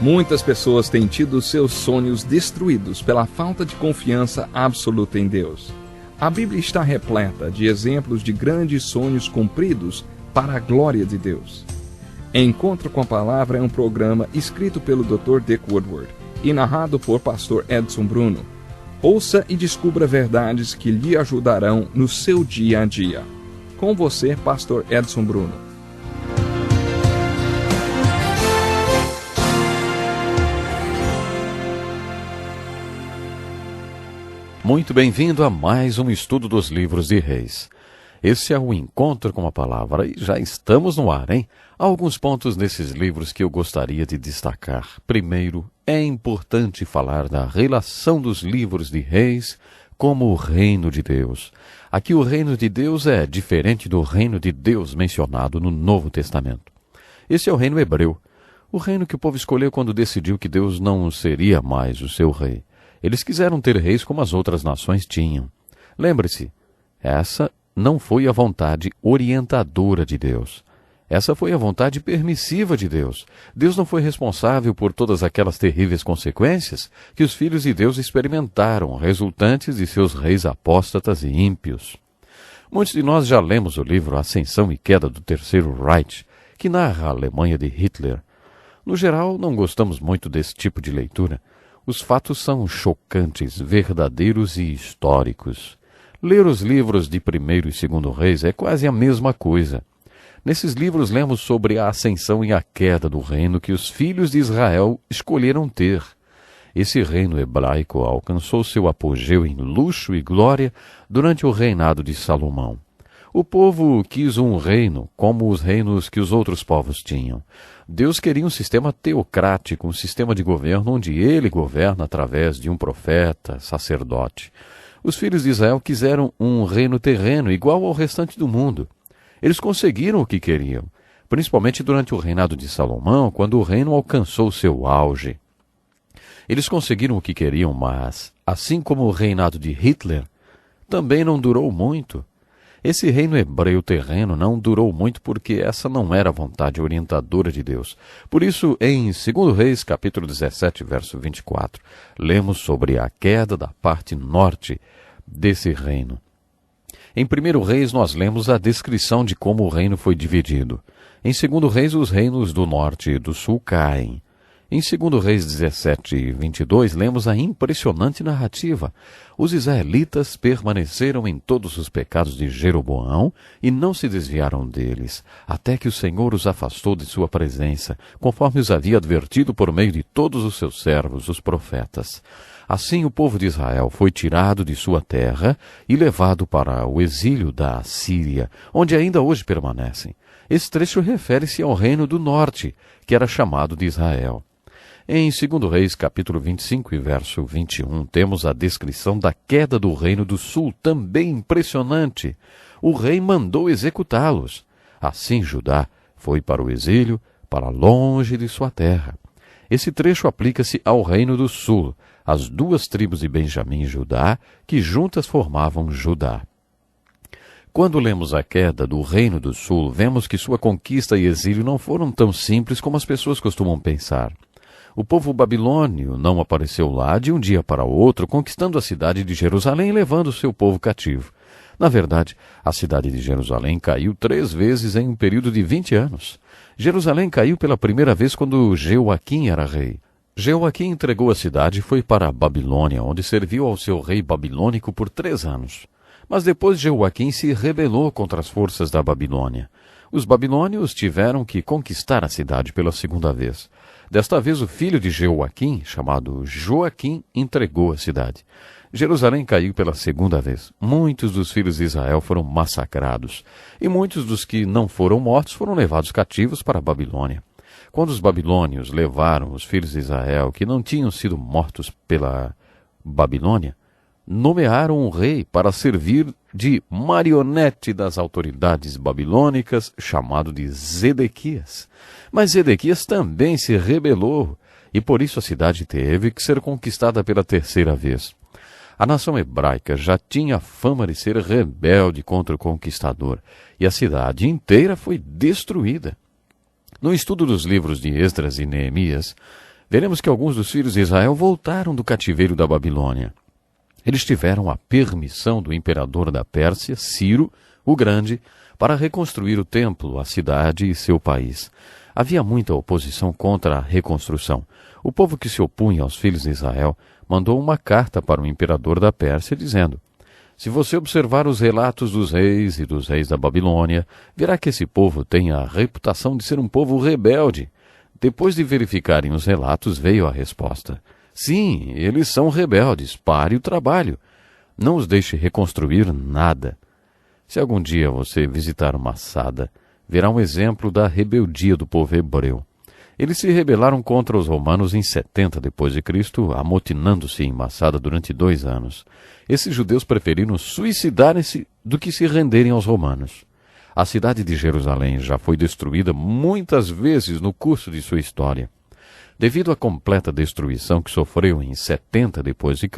Muitas pessoas têm tido seus sonhos destruídos pela falta de confiança absoluta em Deus. A Bíblia está repleta de exemplos de grandes sonhos cumpridos para a glória de Deus. Encontro com a Palavra é um programa escrito pelo Dr. Dick Woodward e narrado por Pastor Edson Bruno. Ouça e descubra verdades que lhe ajudarão no seu dia a dia. Com você, Pastor Edson Bruno. Muito bem-vindo a mais um estudo dos livros de Reis. Esse é o Encontro com a Palavra e já estamos no ar, hein? Há alguns pontos nesses livros que eu gostaria de destacar. Primeiro, é importante falar da relação dos livros de Reis como o reino de Deus. Aqui o reino de Deus é diferente do reino de Deus mencionado no Novo Testamento. Esse é o reino hebreu, o reino que o povo escolheu quando decidiu que Deus não seria mais o seu rei. Eles quiseram ter reis como as outras nações tinham. Lembre-se, essa não foi a vontade orientadora de Deus. Essa foi a vontade permissiva de Deus. Deus não foi responsável por todas aquelas terríveis consequências que os filhos de Deus experimentaram, resultantes de seus reis apóstatas e ímpios. Muitos de nós já lemos o livro Ascensão e Queda do Terceiro Reich, que narra a Alemanha de Hitler. No geral, não gostamos muito desse tipo de leitura. Os fatos são chocantes, verdadeiros e históricos. Ler os livros de 1º e 2º Reis é quase a mesma coisa. Nesses livros lemos sobre a ascensão e a queda do reino que os filhos de Israel escolheram ter. Esse reino hebraico alcançou seu apogeu em luxo e glória durante o reinado de Salomão. O povo quis um reino como os reinos que os outros povos tinham. Deus queria um sistema teocrático, um sistema de governo onde ele governa através de um profeta, sacerdote. Os filhos de Israel quiseram um reino terreno igual ao restante do mundo. Eles conseguiram o que queriam, principalmente durante o reinado de Salomão, quando o reino alcançou seu auge. Eles conseguiram o que queriam, mas, assim como o reinado de Hitler, também não durou muito. Esse reino hebreu terreno não durou muito porque essa não era a vontade orientadora de Deus. Por isso, em 2 Reis, capítulo 17, verso 24, lemos sobre a queda da parte norte desse reino. Em 1 Reis, nós lemos a descrição de como o reino foi dividido. Em 2 Reis, os reinos do norte e do sul caem. Em 2 Reis 17 e 22, lemos a impressionante narrativa. Os israelitas permaneceram em todos os pecados de Jeroboão e não se desviaram deles, até que o Senhor os afastou de sua presença, conforme os havia advertido por meio de todos os seus servos, os profetas. Assim o povo de Israel foi tirado de sua terra e levado para o exílio da Assíria, onde ainda hoje permanecem. Esse trecho refere-se ao reino do norte, que era chamado de Israel. Em 2 Reis, capítulo 25 e verso 21, temos a descrição da queda do reino do sul, também impressionante. O rei mandou executá-los. Assim Judá foi para o exílio, para longe de sua terra. Esse trecho aplica-se ao reino do sul, as duas tribos de Benjamim e Judá, que juntas formavam Judá. Quando lemos a queda do reino do sul, vemos que sua conquista e exílio não foram tão simples como as pessoas costumam pensar. O povo babilônio não apareceu lá de um dia para o outro, conquistando a cidade de Jerusalém e levando seu povo cativo. Na verdade, a cidade de Jerusalém caiu 3 vezes em um período de 20 anos. Jerusalém caiu pela primeira vez quando Jeoaquim era rei. Jeoaquim entregou a cidade e foi para a Babilônia, onde serviu ao seu rei babilônico por 3 anos. Mas depois Jeoaquim se rebelou contra as forças da Babilônia. Os babilônios tiveram que conquistar a cidade pela segunda vez. Desta vez o filho de Jeoaquim, chamado Joaquim, entregou a cidade. Jerusalém caiu pela segunda vez. Muitos dos filhos de Israel foram massacrados, e muitos dos que não foram mortos foram levados cativos para a Babilônia. Quando os babilônios levaram os filhos de Israel, que não tinham sido mortos pela Babilônia, nomearam um rei para servir de marionete das autoridades babilônicas, chamado de Zedequias. Mas Zedequias também se rebelou, e por isso a cidade teve que ser conquistada pela 3ª vez. A nação hebraica já tinha fama de ser rebelde contra o conquistador, e a cidade inteira foi destruída. No estudo dos livros de Esdras e Neemias, veremos que alguns dos filhos de Israel voltaram do cativeiro da Babilônia. Eles tiveram a permissão do imperador da Pérsia, Ciro, o Grande, para reconstruir o templo, a cidade e seu país. Havia muita oposição contra a reconstrução. O povo que se opunha aos filhos de Israel mandou uma carta para o imperador da Pérsia dizendo: se você observar os relatos dos reis e dos reis da Babilônia, verá que esse povo tem a reputação de ser um povo rebelde. Depois de verificarem os relatos, veio a resposta: sim, eles são rebeldes, pare o trabalho. Não os deixe reconstruir nada. Se algum dia você visitar Massada, verá um exemplo da rebeldia do povo hebreu. Eles se rebelaram contra os romanos em 70 d.C., amotinando-se em Massada durante 2 anos. Esses judeus preferiram suicidarem-se do que se renderem aos romanos. A cidade de Jerusalém já foi destruída muitas vezes no curso de sua história. Devido à completa destruição que sofreu em 70 d.C.,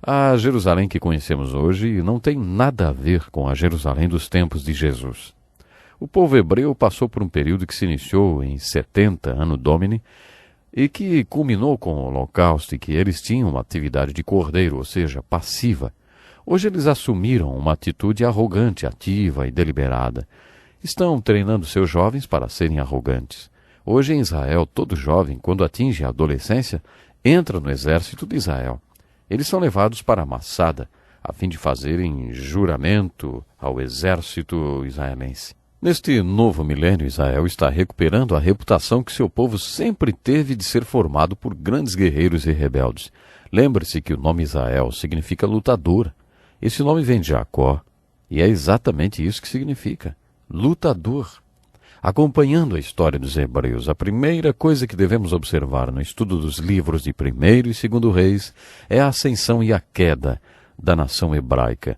a Jerusalém que conhecemos hoje não tem nada a ver com a Jerusalém dos tempos de Jesus. O povo hebreu passou por um período que se iniciou em 70 Anno Domini e que culminou com o Holocausto, e que eles tinham uma atividade de cordeiro, ou seja, passiva. Hoje eles assumiram uma atitude arrogante, ativa e deliberada. Estão treinando seus jovens para serem arrogantes. Hoje em Israel, todo jovem, quando atinge a adolescência, entra no exército de Israel. Eles são levados para Massada, a fim de fazerem juramento ao exército israelense. Neste novo milênio, Israel está recuperando a reputação que seu povo sempre teve de ser formado por grandes guerreiros e rebeldes. Lembre-se que o nome Israel significa lutador. Esse nome vem de Jacó, e é exatamente isso que significa, lutador. Acompanhando a história dos hebreus, a primeira coisa que devemos observar no estudo dos livros de 1º e 2º Reis é a ascensão e a queda da nação hebraica.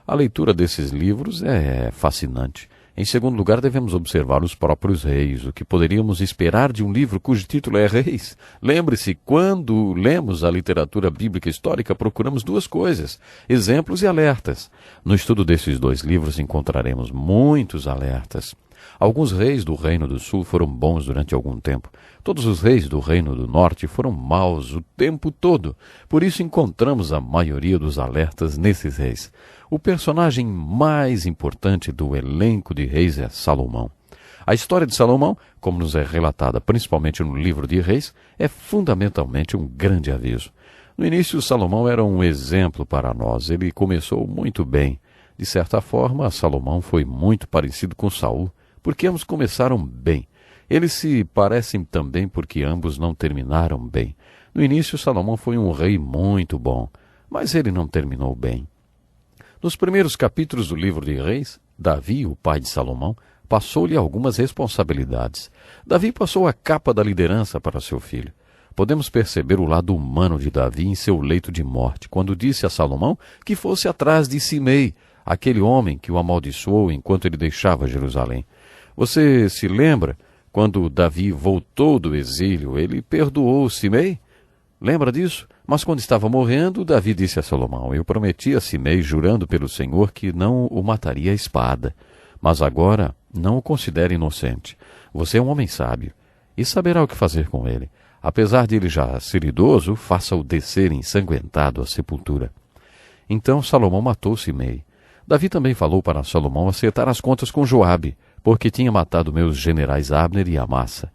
A leitura desses livros é fascinante. Em segundo lugar, devemos observar os próprios reis, o que poderíamos esperar de um livro cujo título é Reis. Lembre-se, quando lemos a literatura bíblica histórica, procuramos 2 coisas: exemplos e alertas. No estudo desses 2 livros encontraremos muitos alertas. Alguns reis do Reino do Sul foram bons durante algum tempo. Todos os reis do Reino do Norte foram maus o tempo todo. Por isso encontramos a maioria dos alertas nesses reis. O personagem mais importante do elenco de reis é Salomão. A história de Salomão, como nos é relatada principalmente no livro de Reis, é fundamentalmente um grande aviso. No início, Salomão era um exemplo para nós. Ele começou muito bem. De certa forma, Salomão foi muito parecido com Saul, porque ambos começaram bem. Eles se parecem também porque ambos não terminaram bem. No início, Salomão foi um rei muito bom, mas ele não terminou bem. Nos primeiros capítulos do livro de Reis, Davi, o pai de Salomão, passou-lhe algumas responsabilidades. Davi passou a capa da liderança para seu filho. Podemos perceber o lado humano de Davi em seu leito de morte, quando disse a Salomão que fosse atrás de Simei, aquele homem que o amaldiçoou enquanto ele deixava Jerusalém. Você se lembra, quando Davi voltou do exílio, ele perdoou Simei? Lembra disso? Mas quando estava morrendo, Davi disse a Salomão: eu prometi a Simei, jurando pelo Senhor, que não o mataria à espada. Mas agora não o considere inocente. Você é um homem sábio e saberá o que fazer com ele. Apesar de ele já ser idoso, faça-o descer ensanguentado à sepultura. Então Salomão matou Simei. Davi também falou para Salomão acertar as contas com Joabe, porque tinha matado meus generais Abner e Amassa.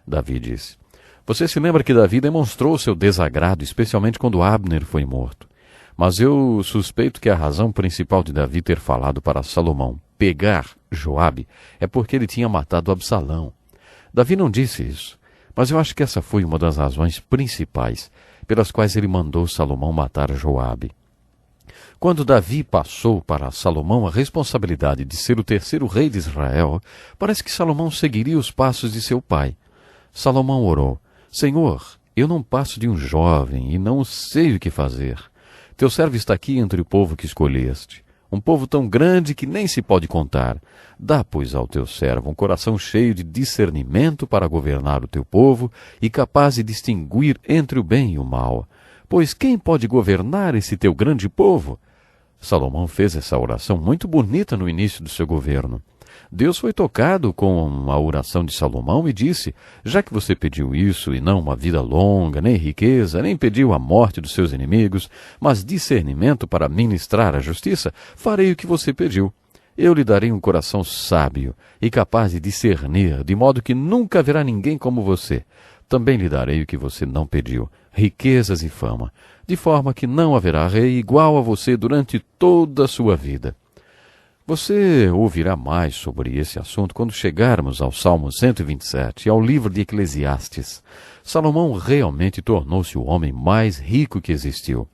Davi disse: você se lembra que Davi demonstrou seu desagrado, especialmente quando Abner foi morto. Mas eu suspeito que a razão principal de Davi ter falado para Salomão pegar Joabe é porque ele tinha matado Absalão. Davi não disse isso, mas eu acho que essa foi uma das razões principais pelas quais ele mandou Salomão matar Joabe. Quando Davi passou para Salomão a responsabilidade de ser o 3º rei de Israel, parece que Salomão seguiria os passos de seu pai. Salomão orou: Senhor, eu não passo de um jovem e não sei o que fazer. Teu servo está aqui entre o povo que escolheste, um povo tão grande que nem se pode contar. Dá, pois, ao teu servo um coração cheio de discernimento para governar o teu povo e capaz de distinguir entre o bem e o mal. Pois quem pode governar esse teu grande povo? Salomão fez essa oração muito bonita no início do seu governo. Deus foi tocado com a oração de Salomão e disse: já que você pediu isso e não uma vida longa, nem riqueza, nem pediu a morte dos seus inimigos, mas discernimento para ministrar a justiça, farei o que você pediu. Eu lhe darei um coração sábio e capaz de discernir, de modo que nunca haverá ninguém como você. Também lhe darei o que você não pediu, riquezas e fama, de forma que não haverá rei igual a você durante toda a sua vida. Você ouvirá mais sobre esse assunto quando chegarmos ao Salmo 127 e ao livro de Eclesiastes. Salomão realmente tornou-se o homem mais rico que existiu.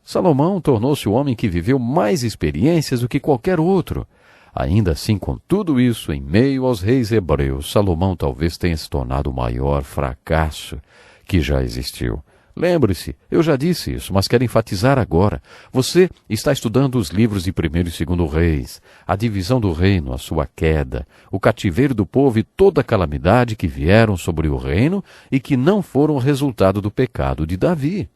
Salomão tornou-se o homem que viveu mais experiências do que qualquer outro. Ainda assim, com tudo isso, em meio aos reis hebreus, Salomão talvez tenha se tornado o maior fracasso que já existiu. Lembre-se, eu já disse isso, mas quero enfatizar agora. Você está estudando os livros de 1º e 2º Reis, a divisão do reino, a sua queda, o cativeiro do povo e toda a calamidade que vieram sobre o reino e que não foram resultado do pecado de Davi.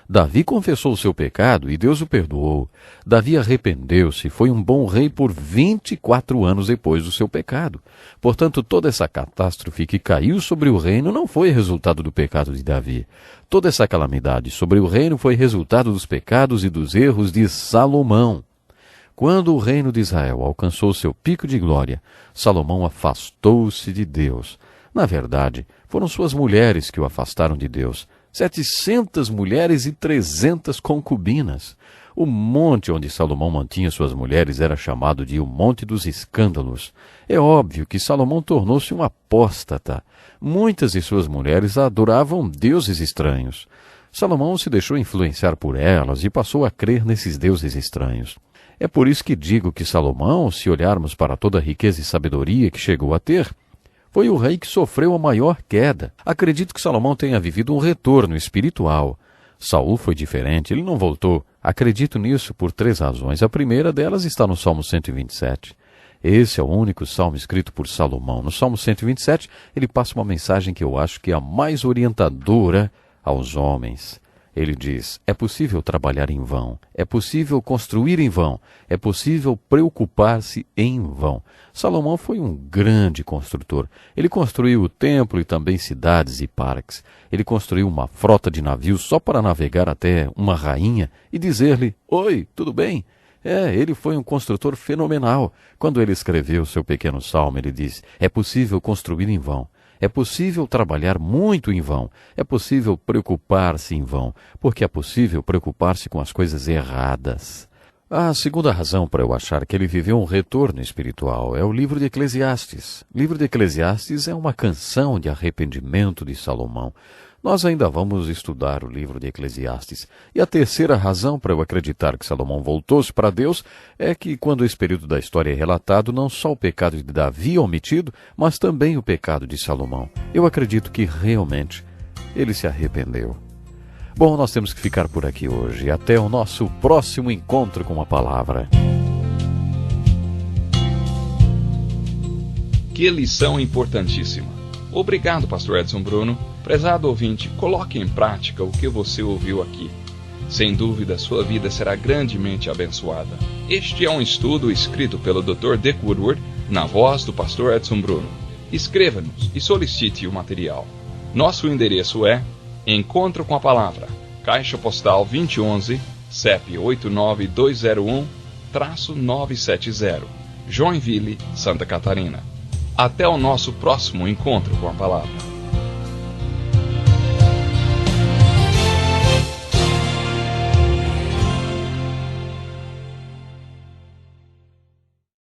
Davi confessou o seu pecado e Deus o perdoou. Davi arrependeu-se e foi um bom rei por 24 anos depois do seu pecado. Portanto, toda essa catástrofe que caiu sobre o reino não foi resultado do pecado de Davi. Toda essa calamidade sobre o reino foi resultado dos pecados e dos erros de Salomão. Quando o reino de Israel alcançou seu pico de glória, Salomão afastou-se de Deus. Na verdade, foram suas mulheres que o afastaram de Deus. 700 mulheres e 300 concubinas. O monte onde Salomão mantinha suas mulheres era chamado de o Monte dos Escândalos. É óbvio que Salomão tornou-se um apóstata. Muitas de suas mulheres adoravam deuses estranhos. Salomão se deixou influenciar por elas e passou a crer nesses deuses estranhos. É por isso que digo que Salomão, se olharmos para toda a riqueza e sabedoria que chegou a ter, foi o rei que sofreu a maior queda. Acredito que Salomão tenha vivido um retorno espiritual. Saul foi diferente, ele não voltou. Acredito nisso por 3 razões. A primeira delas está no Salmo 127. Esse é o único salmo escrito por Salomão. No Salmo 127, ele passa uma mensagem que eu acho que é a mais orientadora aos homens. Ele diz: é possível trabalhar em vão, é possível construir em vão, é possível preocupar-se em vão. Salomão foi um grande construtor. Ele construiu o templo e também cidades e parques. Ele construiu uma frota de navios só para navegar até uma rainha e dizer-lhe: oi, tudo bem? Ele foi um construtor fenomenal. Quando ele escreveu seu pequeno salmo, ele diz: é possível construir em vão. É possível trabalhar muito em vão. É possível preocupar-se em vão, porque é possível preocupar-se com as coisas erradas. A segunda razão para eu achar que ele viveu um retorno espiritual é o livro de Eclesiastes. O livro de Eclesiastes é uma canção de arrependimento de Salomão. Nós ainda vamos estudar o livro de Eclesiastes. E a terceira razão para eu acreditar que Salomão voltou-se para Deus é que, quando esse período da história é relatado, não só o pecado de Davi é omitido, mas também o pecado de Salomão. Eu acredito que realmente ele se arrependeu. Bom, nós temos que ficar por aqui hoje. Até o nosso próximo encontro com a palavra. Que lição importantíssima. Obrigado, pastor Edson Bruno. Prezado ouvinte, coloque em prática o que você ouviu aqui. Sem dúvida, sua vida será grandemente abençoada. Este é um estudo escrito pelo Dr. Dick Woodward, na voz do pastor Edson Bruno. Escreva-nos e solicite o material. Nosso endereço é Encontro com a Palavra, Caixa Postal 2011, CEP 89201-970, Joinville, Santa Catarina. Até o nosso próximo encontro com a Palavra.